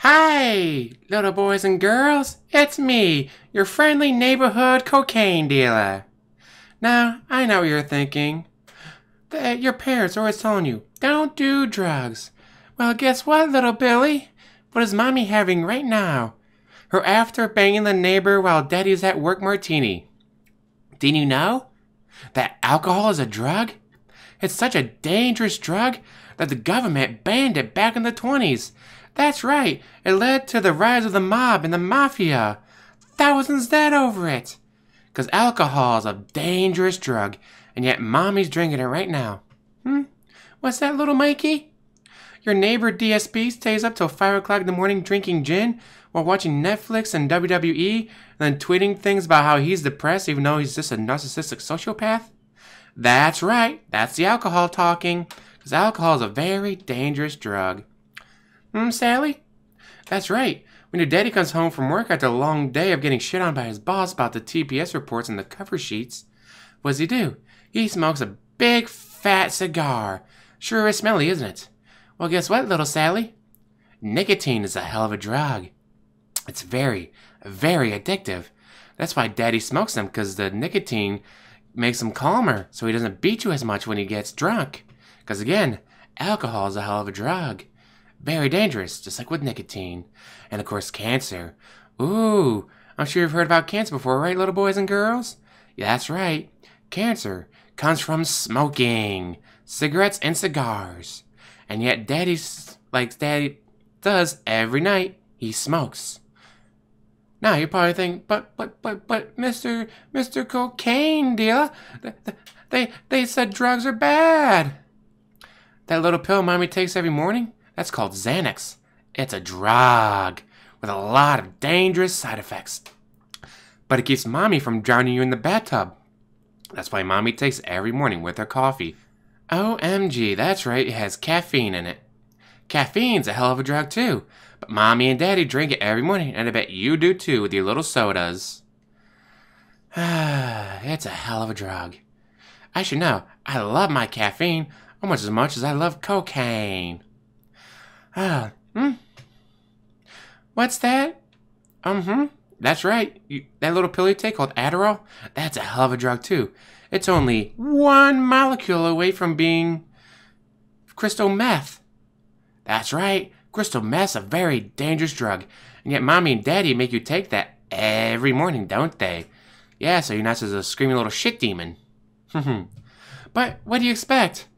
Hi, little boys and girls. It's me, your friendly neighborhood cocaine dealer. Now, I know what you're thinking. That your parents are always telling you, don't do drugs. Well, guess what, little Billy? What is Mommy having right now? Her after banging the neighbor while Daddy's at work martini. Didn't you know that alcohol is a drug? It's such a dangerous drug that the government banned it back in the 20s. That's right, it led to the rise of the mob and the mafia. Thousands dead over it. 'Cause alcohol is a dangerous drug, and yet Mommy's drinking it right now. What's that, little Mikey? Your neighbor DSP stays up till 5 o'clock in the morning drinking gin while watching Netflix and WWE, and then tweeting things about how he's depressed even though he's just a narcissistic sociopath? That's right, that's the alcohol talking, because alcohol is a very dangerous drug. Sally? That's right. When your daddy comes home from work after a long day of getting shit on by his boss about the TPS reports and the cover sheets, what does he do? He smokes a big fat cigar. Sure is smelly, isn't it? Well, guess what, little Sally? Nicotine is a hell of a drug. It's very, very addictive. That's why Daddy smokes them, because the nicotine makes him calmer, so he doesn't beat you as much when he gets drunk. Because again, alcohol is a hell of a drug. Very dangerous, just like with nicotine. And of course, cancer. Ooh, I'm sure you've heard about cancer before, right, little boys and girls? Yeah, that's right. Cancer comes from smoking. Cigarettes and cigars. And yet Daddy does every night, he smokes. Now you probably think, but Mr. Cocaine dealer, they said drugs are bad. That little pill Mommy takes every morning, that's called Xanax. It's a drug with a lot of dangerous side effects. But it keeps Mommy from drowning you in the bathtub. That's why Mommy takes it every morning with her coffee. OMG, that's right, it has caffeine in it. Caffeine's a hell of a drug too. But Mommy and Daddy drink it every morning, and I bet you do too with your little sodas. It's a hell of a drug. I should know, I love my caffeine almost as much as I love cocaine. What's that? That's right. That little pill you take called Adderal, that's a hell of a drug too. It's only one molecule away from being crystal meth. That's right. Crystal meth's a very dangerous drug, and yet Mommy and Daddy make you take that every morning, don't they? Yeah, so you're not just a screaming little shit demon. But what do you expect?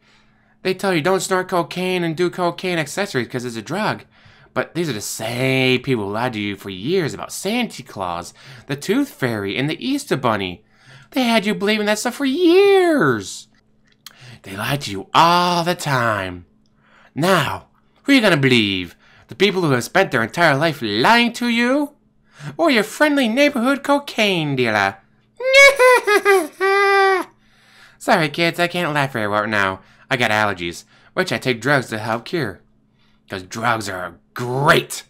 They tell you don't snort cocaine and do cocaine accessories because it's a drug. But these are the same people who lied to you for years about Santa Claus, the Tooth Fairy, and the Easter Bunny. They had you believing that stuff for years. They lied to you all the time. Now, who are you going to believe? The people who have spent their entire life lying to you? Or your friendly neighborhood cocaine dealer? Sorry kids, I can't laugh very well now. I got allergies, which I take drugs to help cure. Because drugs are great.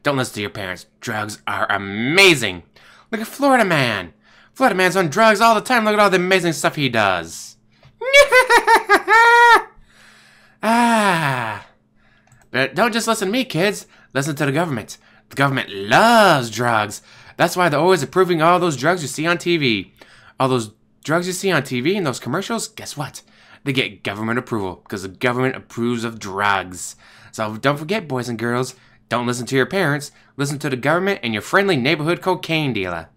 Don't listen to your parents. Drugs are amazing. Look at Florida Man. Florida Man's on drugs all the time. Look at all the amazing stuff he does. But don't just listen to me, kids. Listen to the government. The government loves drugs. That's why they're always approving all those drugs you see on TV. All those drugs you see on TV and those commercials, guess what? They get government approval because the government approves of drugs. So don't forget, boys and girls, don't listen to your parents. Listen to the government and your friendly neighborhood cocaine dealer.